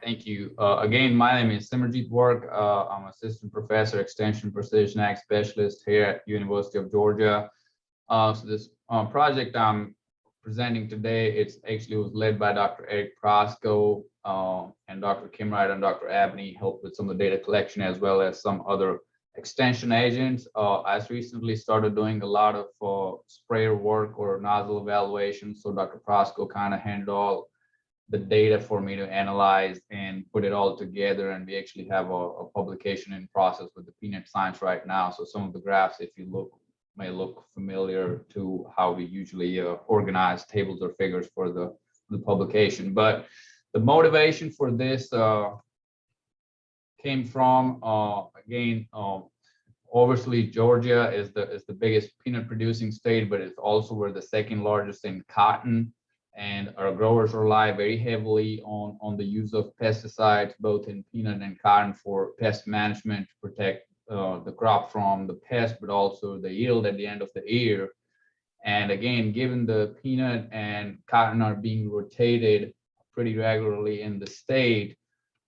Thank you. Again, my name is Simerjeet Virk. I'm assistant professor, extension precision ag specialist here at University of Georgia. So this project I'm presenting today, it's actually was led by Dr. Eric Prasco and Dr. Kim Wright and Dr. Abney, helped with some of the data collection as well as some other extension agents. I recently started doing a lot of sprayer work or nozzle evaluation. So Dr. Prasco kind of handled all the data for me to analyze and put it all together. And we actually have a publication in process with the Peanut Science right now. So some of the graphs, if you look, may look familiar to how we usually organize tables or figures for the publication. But the motivation for this came from, again, obviously Georgia is the biggest peanut producing state, but it's also we're the second largest in cotton. And our growers rely very heavily on the use of pesticides, both in peanut and cotton, for pest management to protect the crop from the pest, but also the yield at the end of the year. And again, given the peanut and cotton are being rotated pretty regularly in the state,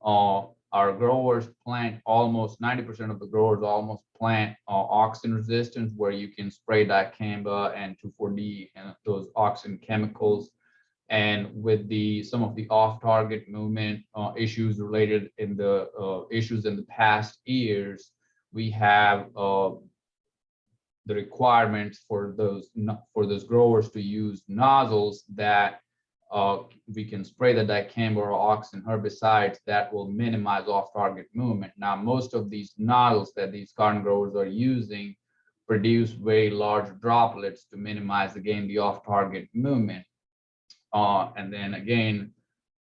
our growers plant almost 90% of the growers almost plant auxin-resistant, where you can spray dicamba and 2,4-D and those auxin chemicals. And with some of the off-target movement issues related in the issues in the past years, we have the requirements for those growers to use nozzles that we can spray the dicamba or auxin herbicides that will minimize off-target movement. Now, most of these nozzles that these cotton growers are using produce very large droplets to minimize, again, the off-target movement. And then again,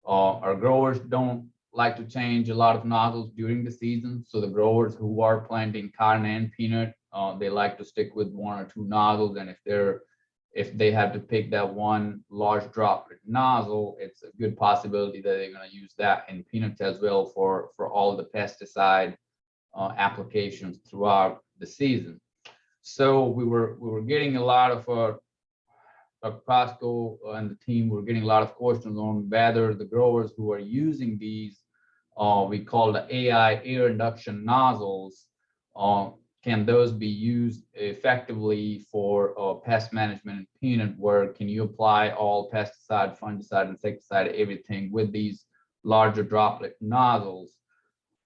our growers don't like to change a lot of nozzles during the season. So the growers who are planting cotton and peanut, they like to stick with 1 or 2 nozzles. And if they have to pick that one large droplet nozzle, it's a good possibility that they're going to use that in peanuts as well for all the pesticide applications throughout the season. So we were getting a lot of Dr. Prasco and the team were getting a lot of questions on whether the growers who are using these, we call the AI air induction nozzles, can those be used effectively for pest management in peanut work? Can you apply all pesticide, fungicide, insecticide, everything with these larger droplet nozzles?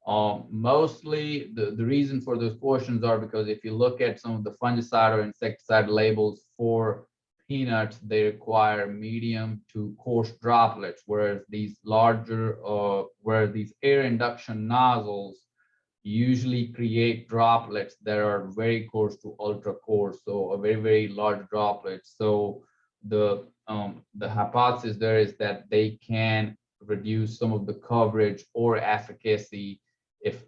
Mostly the reason for those questions are because if you look at some of the fungicide or insecticide labels for peanuts, they require medium to coarse droplets, whereas these air induction nozzles usually create droplets that are very coarse to ultra coarse, so a very, very large droplet. So the hypothesis there is that they can reduce some of the coverage or efficacy if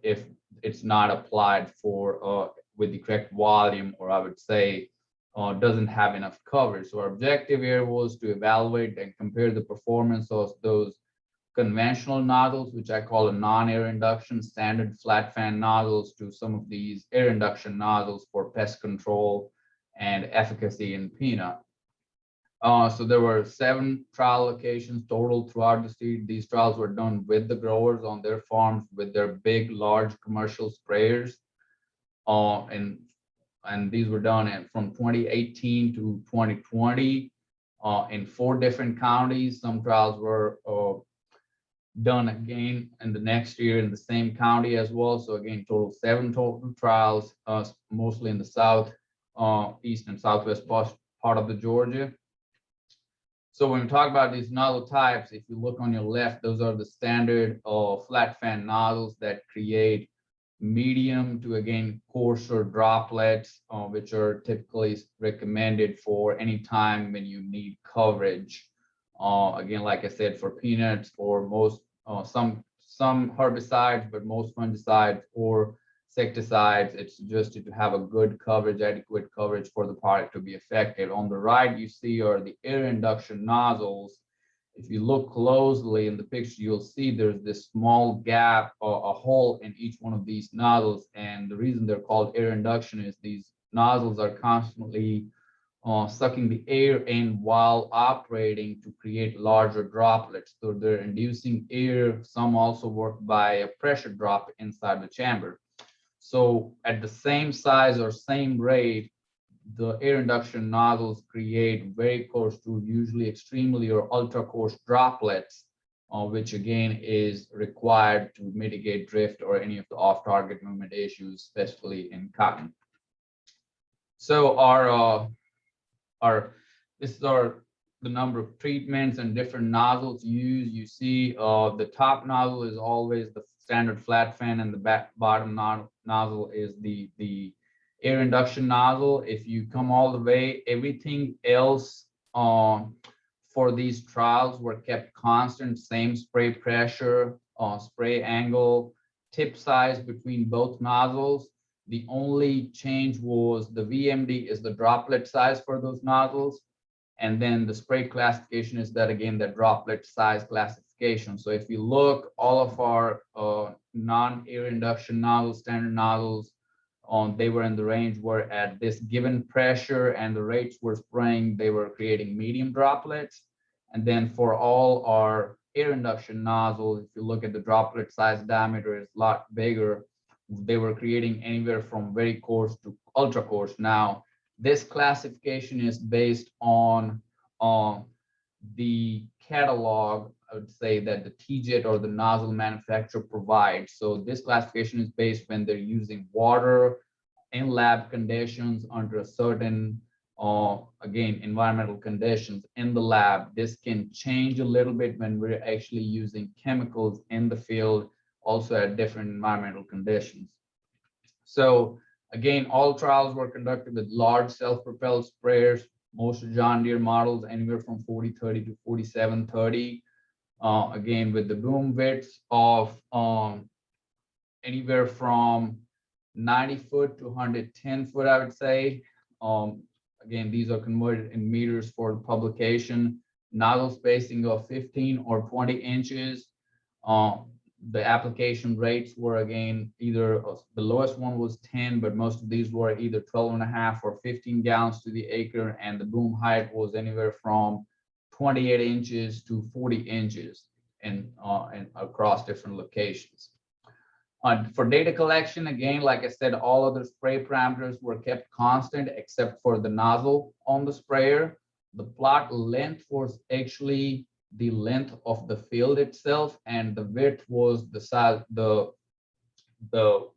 it's not applied for with the correct volume, or I would say doesn't have enough coverage. So our objective here was to evaluate and compare the performance of those conventional nozzles, which I call a non-air induction standard flat fan nozzles, to some of these air induction nozzles for pest control and efficacy in peanut. So there were 7 trial locations total throughout the state. These trials were done with the growers on their farms with their big, large commercial sprayers. And these were done from 2018 to 2020 in 4 different counties. Some trials were done again in the next year in the same county as well. So again, total 7 total trials, mostly in the south, east and southwest part of the Georgia. So when we talk about these nozzle types, if you look on your left, those are the standard flat fan nozzles that create medium to, again, coarser droplets, which are typically recommended for any time when you need coverage. Again, like I said, for peanuts, for most, some herbicides, but most fungicides or insecticides, it's suggested to have a good coverage, adequate coverage for the product to be effective. On the right, you see are the air induction nozzles. If you look closely in the picture, you'll see there's this small gap or a hole in each one of these nozzles. And the reason they're called air induction is these nozzles are constantly sucking the air in while operating to create larger droplets. So they're inducing air. Some also work by a pressure drop inside the chamber. So at the same size or same rate, the air induction nozzles create very coarse to usually extremely or ultra coarse droplets, which again is required to mitigate drift or any of the off target movement issues, especially in cotton. So our this is our the number of treatments and different nozzles used. You see the top nozzle is always the standard flat fan, and the bottom nozzle is the air induction nozzle. If you come all the way, everything else for these trials were kept constant, same spray pressure, spray angle, tip size between both nozzles. The only change was the VMD is the droplet size for those nozzles. And then the spray classification is that again, the droplet size classification. So if you look, all of our non-air induction nozzles, standard nozzles, they were in the range where at this given pressure and the rates were spraying, they were creating medium droplets. And then for all our air induction nozzles, if you look at the droplet size diameter is a lot bigger. They were creating anywhere from very coarse to ultra coarse. Now, this classification is based on the catalog, I would say, that the TJET or the nozzle manufacturer provides. So this classification is based when they're using water in lab conditions under a certain, again, environmental conditions in the lab. This can change a little bit when we're actually using chemicals in the field, also at different environmental conditions. So again, all trials were conducted with large self-propelled sprayers, most John Deere models anywhere from 4030 to 4730. Again, with the boom widths of anywhere from 90 foot to 110 foot, I would say. Again, these are converted in meters for publication. Nozzle spacing of 15 or 20 inches. The application rates were again either the lowest one was 10, but most of these were either 12.5 or 15 gallons to the acre, and the boom height was anywhere from 28 inches to 40 inches and across different locations. For data collection, again, like I said, all other spray parameters were kept constant except for the nozzle on the sprayer. The plot length was actually the length of the field itself, and the width was the size, the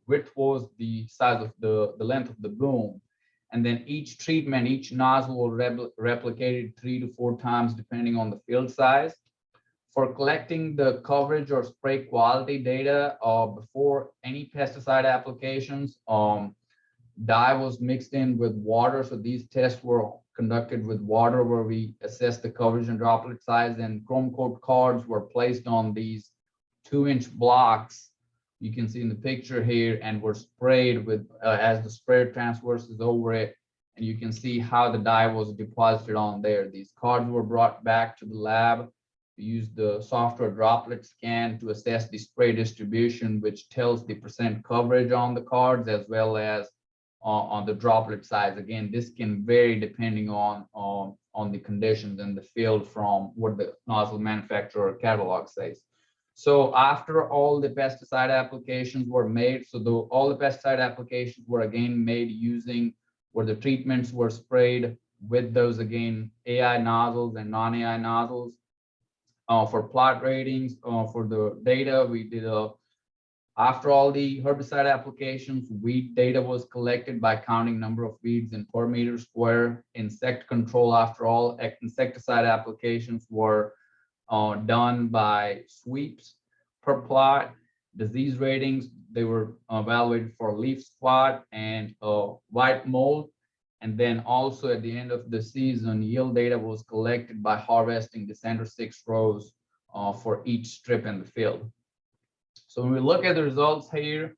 width was the size of the length of the boom. And then each treatment, each nozzle will replicated 3 to 4 times depending on the field size. For collecting the coverage or spray quality data before any pesticide applications, dye was mixed in with water. So these tests were conducted with water where we assessed the coverage and droplet size, and chrome coat cards were placed on these 2-inch blocks you can see in the picture here, and were sprayed with as the sprayer transverses over it, and you can see how the dye was deposited on there. These cards were brought back to the lab. We used the software droplet scan to assess the spray distribution, which tells the percent coverage on the cards as well as on the droplet size. Again, this can vary depending on the conditions in the field from what the nozzle manufacturer catalog says. So after all the pesticide applications were made, so all the pesticide applications were again made using where the treatments were sprayed with those again AI nozzles and non-AI nozzles. For plot ratings, for the data, we did after all the herbicide applications, weed data was collected by counting number of weeds in per meter square. Insect control, after all insecticide applications were done by sweeps per plot. Disease ratings, they were evaluated for leaf spot and white mold. And then also at the end of the season, yield data was collected by harvesting the center 6 rows for each strip in the field. So when we look at the results here,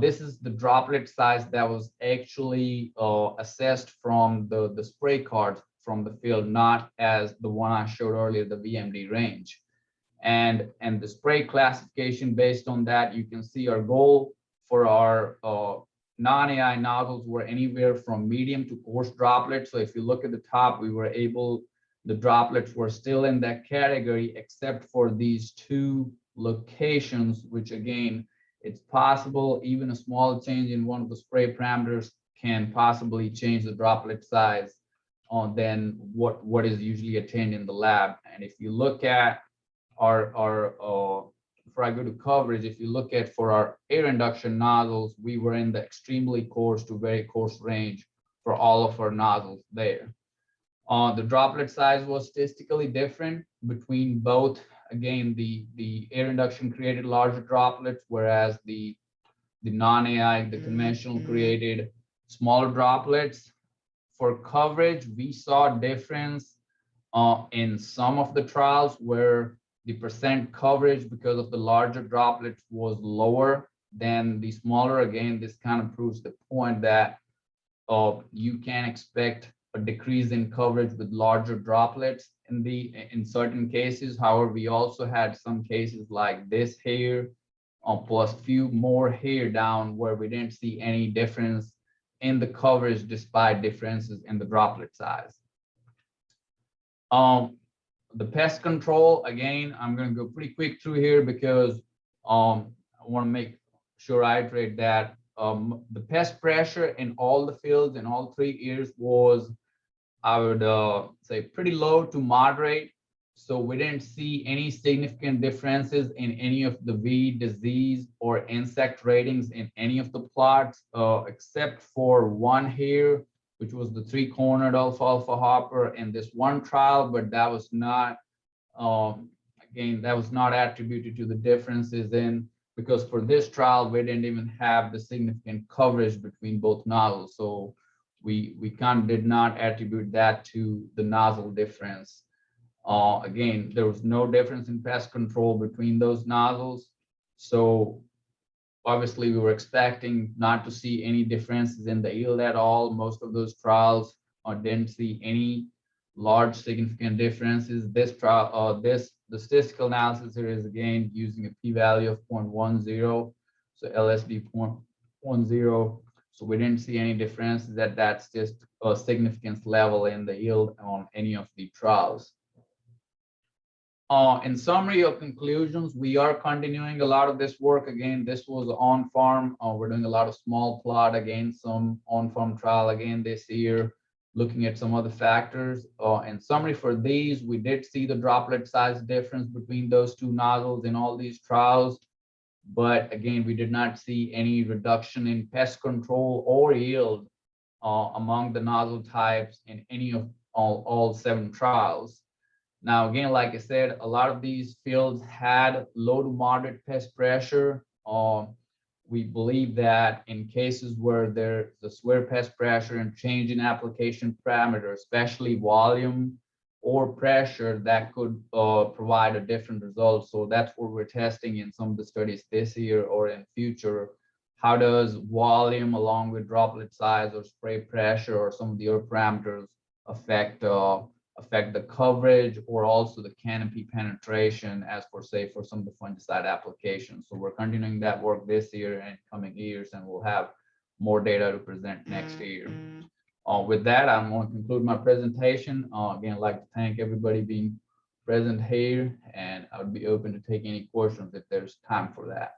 this is the droplet size that was actually assessed from the spray cards from the field, not as the one I showed earlier, the VMD range. And the spray classification based on that, you can see our goal for our non-AI nozzles were anywhere from medium to coarse droplets. So if you look at the top, the droplets were still in that category, except for these two locations, which again, it's possible even a small change in one of the spray parameters can possibly change the droplet size than what is usually attained in the lab. And if you look at before I go to coverage, if you look at for our air induction nozzles, we were in the extremely coarse to very coarse range for all of our nozzles there. The droplet size was statistically different between both. Again, the air induction created larger droplets, whereas the non-AI, the conventional, created smaller droplets. For coverage, we saw a difference in some of the trials where the percent coverage because of the larger droplets was lower than the smaller. Again, this kind of proves the point that you can expect a decrease in coverage with larger droplets in certain cases. However, we also had some cases like this here, plus few more here down where we didn't see any difference in the coverage despite differences in the droplet size. The pest control, again, I'm going to go pretty quick through here because I want to make sure I iterate that the pest pressure in all the fields in all 3 years was, I would say, pretty low to moderate. So we didn't see any significant differences in any of the weed, disease, or insect ratings in any of the plots, except for one here, which was the 3-cornered alfalfa hopper in this one trial, but that was not, again, that was not attributed to the differences because for this trial, we didn't even have the significant coverage between both nozzles. So we kind of did not attribute that to the nozzle difference. Again, there was no difference in pest control between those nozzles. So obviously we were expecting not to see any differences in the yield at all. Most of those trials didn't see any large significant differences. This trial, the statistical analysis here is again using a p-value of 0.10, so LSD 0.10. So we didn't see any differences that's just a significance level in the yield on any of the trials. In summary or conclusions, we are continuing a lot of this work. Again, this was on farm. We're doing a lot of small plot, again, some on farm trial again this year, looking at some other factors. In summary, for these, we did see the droplet size difference between those two nozzles in all these trials. But again, we did not see any reduction in pest control or yield among the nozzle types in any of all 7 trials. Now, again, like I said, a lot of these fields had low to moderate pest pressure. We believe that in cases where there's a severe pest pressure and change in application parameters, especially volume or pressure, that could provide a different result. So that's what we're testing in some of the studies this year or in future. How does volume along with droplet size or spray pressure or some of the other parameters affect the coverage or also the canopy penetration as for, say, for some of the fungicide applications. So we're continuing that work this year and coming years, and we'll have more data to present next year. With that, I'm going to conclude my presentation. Again, I'd like to thank everybody being present here, and I would be open to take any questions if there's time for that.